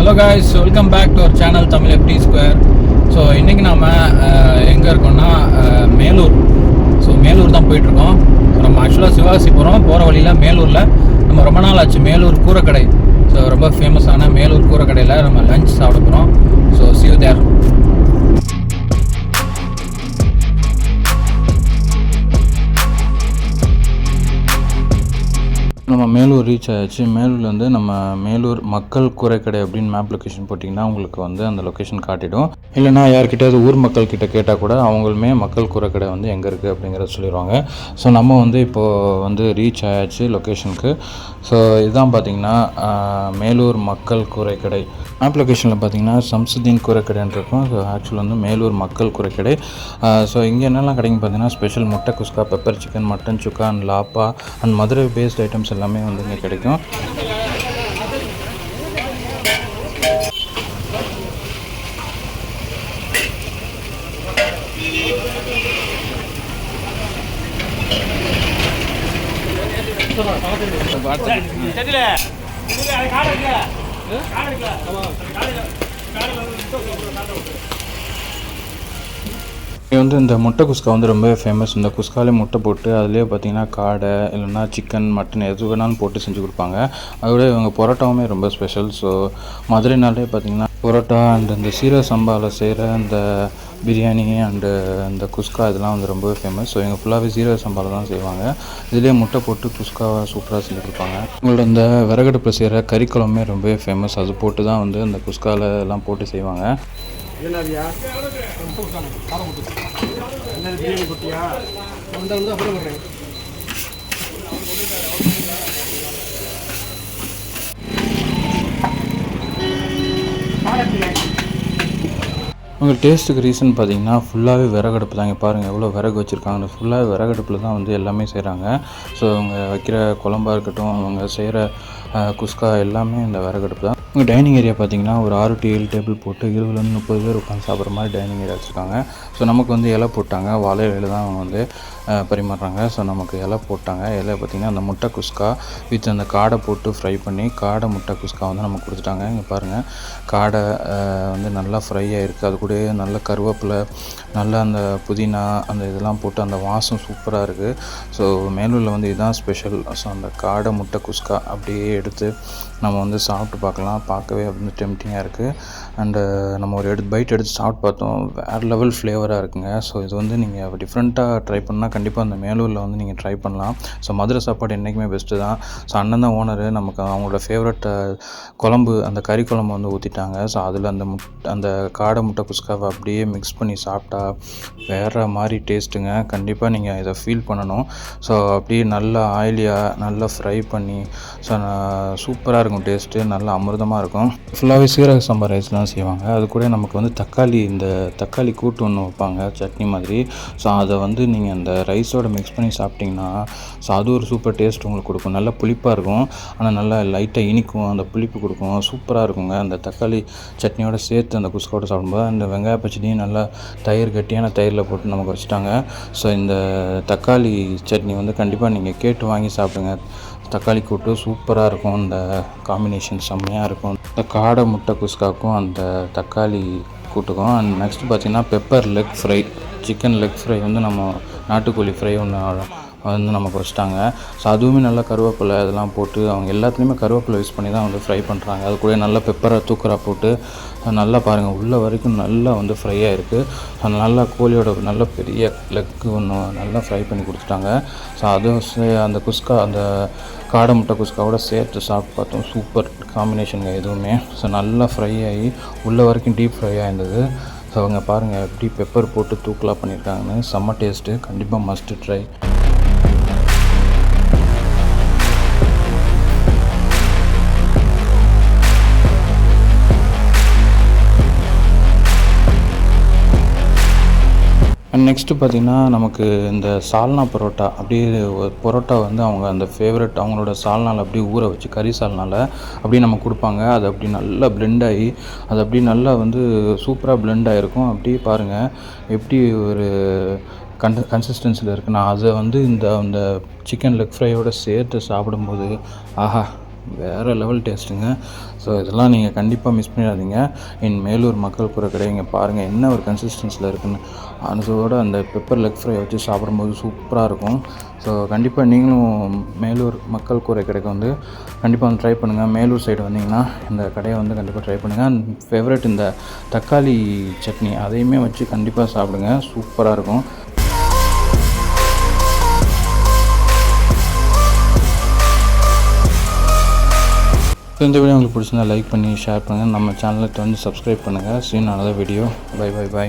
Hello guys, welcome back to our channel Tamil FT square. So இன்றைக்கி நாம் எங்கே இருக்கோம்னா மேலூர். ஸோ மேலூர் தான் போயிட்டுருக்கோம். நம்ம ஆக்சுவலாக சிவாசிபுரம் போகிற வழியில் மேலூரில் நம்ம ரொம்ப நாள் ஆச்சு மேலூர் கூரைக்கடை. ஸோ ரொம்ப ஃபேமஸான மேலூர் கூரைக்கடையில் நம்ம லஞ்ச் சாப்பிட போகிறோம். So see you there. நம்ம மேலூர் ரீச் ஆகிடுச்சு. மேலூரில் வந்து நம்ம மேலூர் மக்கள் கூரைக்கடை அப்படின்னு மேப் லொக்கேஷன் போட்டிங்கன்னா உங்களுக்கு வந்து அந்த லொக்கேஷன் காட்டிடும். இல்லைனா யார்கிட்டயாவது ஊர் மக்கள்கிட்ட கேட்டால் கூட அவங்களுமே மக்கள் கூரைக்கடை வந்து எங்கே இருக்குது அப்படிங்கிறத சொல்லிடுவாங்க. ஸோ நம்ம வந்து இப்போது வந்து ரீச் ஆயாச்சு லொக்கேஷனுக்கு. ஸோ இதுதான் பார்த்திங்கன்னா மேலூர் மக்கள் கூரைக்கடை. மேப் லொக்கேஷனில் பார்த்திங்கன்னா சம்சுதீன் கூரைக்கடைன்னு இருக்கும். ஸோ ஆக்சுவல் வந்து மேலூர் மக்கள் கூரைக்கடை. ஸோ இங்கே என்னெல்லாம் கிடைக்கும் பார்த்திங்கன்னா ஸ்பெஷல் முட்டை kuska, pepper chicken, mutton chukka and லாப்பா அண்ட் மதுரை பேஸ்ட் ஐட்டம்ஸ் எல்லாமே வந்து இங்கே கிடைக்கும். இது வந்து இந்த முட்டை குஸ்கா வந்து ரொம்பவே ஃபேமஸ். இந்த குஸ்காலே முட்டை போட்டு அதுலேயே பார்த்தீங்கன்னா காடை இல்லைன்னா சிக்கன், மட்டன் எது வேணாலும் போட்டு செஞ்சு கொடுப்பாங்க. அதோட இவங்க பரோட்டாவுமே ரொம்ப ஸ்பெஷல். ஸோ மதுரைனாலே பார்த்தீங்கன்னா பரோட்டா அண்ட் இந்த சீரக சம்பாவில் செய்கிற இந்த பிரியாணி அண்டு இந்த குஸ்கா இதெல்லாம் வந்து ரொம்பவே ஃபேமஸ். ஸோ இவங்க ஃபுல்லாகவே சீரக சம்பாவில் தான் செய்வாங்க. இதுலேயே முட்டை போட்டு குஸ்காவை சூப்பராக செஞ்சு கொடுப்பாங்க. உங்களோட இந்த விறகடுப்பில் செய்கிற கறி குழம்புமே ரொம்பவே ஃபேமஸ். அது போட்டு தான் வந்து இந்த குஸ்காவில் எல்லாம் போட்டு செய்வாங்க. உங்கள் டேஸ்ட்டுக்கு ரீசன் பார்த்தீங்கன்னா ஃபுல்லாகவே விறகடுப்பு தான். இங்கே பாருங்கள் எவ்வளோ விறகு வச்சுருக்காங்க. ஃபுல்லாகவே விறகடுப்பில் தான் வந்து எல்லாமே செய்கிறாங்க. ஸோ அவங்க வைக்கிற குழம்பாக இருக்கட்டும், அவங்க செய்கிற குஸ்கா எல்லாமே இந்த விறகடுப்பு தான். உங்கள் டைனிங் ஏரியா பார்த்தீங்கன்னா ஒரு 6 to 7 டேபிள் போட்டு 20 to 30 பேர் உட்காந்து சாப்பிட்ற மாதிரி டைனிங் ஏரியா வச்சுருக்காங்க. ஸோ நமக்கு வந்து இலை போட்டாங்க, வாழை இலையில தான் அவங்க வந்து பரிமாறுறாங்க. ஸோ நமக்கு இலை போட்டாங்க. இலை பார்த்திங்கன்னா அந்த முட்டை குஸ்கா வித் அந்த காடை போட்டு ஃப்ரை பண்ணி காடை முட்டை குஸ்கா வந்து நமக்கு கொடுத்துட்டாங்க. இங்கே பாருங்கள் காடை வந்து நல்லா ஃப்ரை ஆகிருக்கு. அது கூட நல்ல கருவேப்பிலை, நல்லா அந்த புதினா அந்த இதெல்லாம் போட்டு அந்த வாசம் சூப்பராக இருக்குது. ஸோ மேலூரில் வந்து இதுதான் ஸ்பெஷல். ஸோ அந்த காடை முட்டை குஸ்கா அப்படியே எடுத்து நம்ம வந்து சாப்பிட்டு பார்க்கலாம். பார்க்கவே வந்து டெம்டிங்காக இருக்குது. அண்டு நம்ம ஒரு பைட் எடுத்து சாப்பிட்டு பார்த்தோம். வேறு லெவல் ஃப்ளேவராக இருக்குங்க. ஸோ இது வந்து நீங்கள் டிஃப்ரெண்ட்டாக ட்ரை பண்ணால் கண்டிப்பாக அந்த மேலூரில் வந்து நீங்கள் ட்ரை பண்ணலாம். ஸோ மதுரை சாப்பாடு என்றைக்குமே பெஸ்ட்டு தான். ஸோ அண்ணன் தான் ஓனரு. நமக்கு அவங்களோட ஃபேவரட் குழம்பு அந்த கறி குழம்பு வந்து ஊற்றிட்டாங்க. ஸோ அதில் அந்த காடை முட்டை குஸ்காவை அப்படியே மிக்ஸ் பண்ணி சாப்பிட்டா வேறு மாதிரி டேஸ்ட்டுங்க. கண்டிப்பாக நீங்கள் இதை ஃபீல் பண்ணணும். ஸோ அப்படியே நல்லா ஆயிலியாக நல்லா ஃப்ரை பண்ணி ஸோ சூப்பராக இருக்கும் டேஸ்ட்டு. நல்லா அமிர்தமாக இருக்கும். ஃபுல்லாகவே சீரக சம்பா ரைஸ் தான் செய்வாங்க. அது கூட நமக்கு வந்து இந்த தக்காளி கூட்டு ஒன்று வைப்பாங்க, சட்னி மாதிரி. ஸோ அதை வந்து நீங்கள் அந்த ரைஸோடு மிக்ஸ் பண்ணி சாப்பிட்டிங்கன்னா ஸோ அது ஒரு சூப்பர் டேஸ்ட் உங்களுக்கு கொடுக்கும். நல்லா புளிப்பாக இருக்கும், ஆனால் நல்லா லைட்டாக இனிக்கும், அந்த புளிப்பு கொடுக்கும். சூப்பராக இருக்குங்க. அந்த தக்காளி சட்னியோட சேர்த்து அந்த குஸ்காவோட சாப்பிடும்போது அந்த வெங்காய பச்சடியும் நல்லா கட்டியான தயிரில் போட்டு நமக்கு வச்சுட்டாங்க. ஸோ இந்த தக்காளி சட்னி வந்து கண்டிப்பாக நீங்கள் கேட்டு வாங்கி சாப்பிடுங்க. தக்காளி கூட்டு சூப்பராக இருக்கும். இந்த காம்பினேஷன் செம்மையாக இருக்கும். இந்த காடை முட்டை குஸ்காக்கும் அந்த தக்காளி கூட்டுக்கும். அண்ட் நெக்ஸ்ட்டு பார்த்திங்கன்னா pepper leg fry, chicken leg fry வந்து நம்ம நாட்டுக்கோழி ஃப்ரை ஒன்று வந்து நமக்கு வச்சுட்டாங்க. ஸோ அதுவுமே நல்லா கருவேப்பிலை இதெல்லாம் போட்டு அவங்க எல்லாத்துலேயுமே கருவேப்பிலை யூஸ் பண்ணி தான் வந்து ஃப்ரை பண்ணுறாங்க. அது கூட நல்லா பெப்பரை தூக்கராக போட்டு நல்லா பாருங்கள் உள்ள வரைக்கும் நல்லா வந்து ஃப்ரை ஆகிருக்கு. ஸோ நல்லா கோழியோட நல்ல பெரிய லெக்கு ஒன்று நல்லா ஃப்ரை பண்ணி கொடுத்துட்டாங்க. ஸோ அதுவும் அந்த குஸ்கா அந்த காடை முட்டை குஸ்காவோட சேர்த்து சாப்பிட்டு பார்த்தோம். சூப்பர் காம்பினேஷனுங்க எதுவுமே. ஸோ நல்லா ஃப்ரை ஆகி உள்ள வரைக்கும் டீப் ஃப்ரை ஆகிருந்தது. ஸோ அவங்க பாருங்கள் எப்படி பெப்பர் போட்டு தூக்கலாக பண்ணியிருக்காங்கன்னு. செம்ம டேஸ்ட்டு. கண்டிப்பாக மஸ்ட்டு ட்ரை. அண்ட் நெக்ஸ்ட்டு பார்த்திங்கன்னா நமக்கு இந்த சால்னா பரோட்டா அப்படியே பரோட்டா வந்து அவங்க அந்த ஃபேவரட் அவங்களோட சால்னாவில் அப்படியே ஊற வச்சு கறி சால்னாவில் அப்படியே நமக்கு கொடுப்பாங்க. அது அப்படி நல்லா பிளெண்ட் ஆகி அது அப்படியே நல்லா வந்து சூப்பராக பிளெண்ட் ஆகிருக்கும். அப்படியே பாருங்கள் எப்படி ஒரு கன்சிஸ்டன்சியில் இருக்குன்னா அதை வந்து அந்த சிக்கன் லெக் ஃப்ரையோடு சேர்த்து சாப்பிடும்போது ஆஹா வேறு லெவல் டேஸ்ட்டுங்க. ஸோ இதெல்லாம் நீங்கள் கண்டிப்பாக மிஸ் பண்ணிடாதீங்க. மேலூர் மக்கள் கூற கடை இங்கே பாருங்கள் என்ன ஒரு கன்சிஸ்டன்சியில் இருக்குதுன்னு. அதோட அந்த பெப்பர் லெக் ஃப்ரை வச்சு சாப்பிடும்போது சூப்பராக இருக்கும். ஸோ கண்டிப்பாக நீங்களும் மேலூர் மக்கள் கூரை கடைக்கு வந்து கண்டிப்பாக வந்து ட்ரை பண்ணுங்கள். மேலூர் சைடு வந்தீங்கன்னா இந்த கடையை வந்து கண்டிப்பாக ட்ரை பண்ணுங்கள். ஃபேவரட் இந்த தக்காளி சட்னி அதையுமே வச்சு கண்டிப்பாக சாப்பிடுங்க, சூப்பராக இருக்கும். இந்த வீடியோ உங்களுக்கு பிடிச்சிருந்தா லைக் பண்ணி ஷேர் பண்ணுங்கள். நம்ம சேனலை வந்து சப்ஸ்கிரைப் பண்ணுங்கள். See in another video. பை.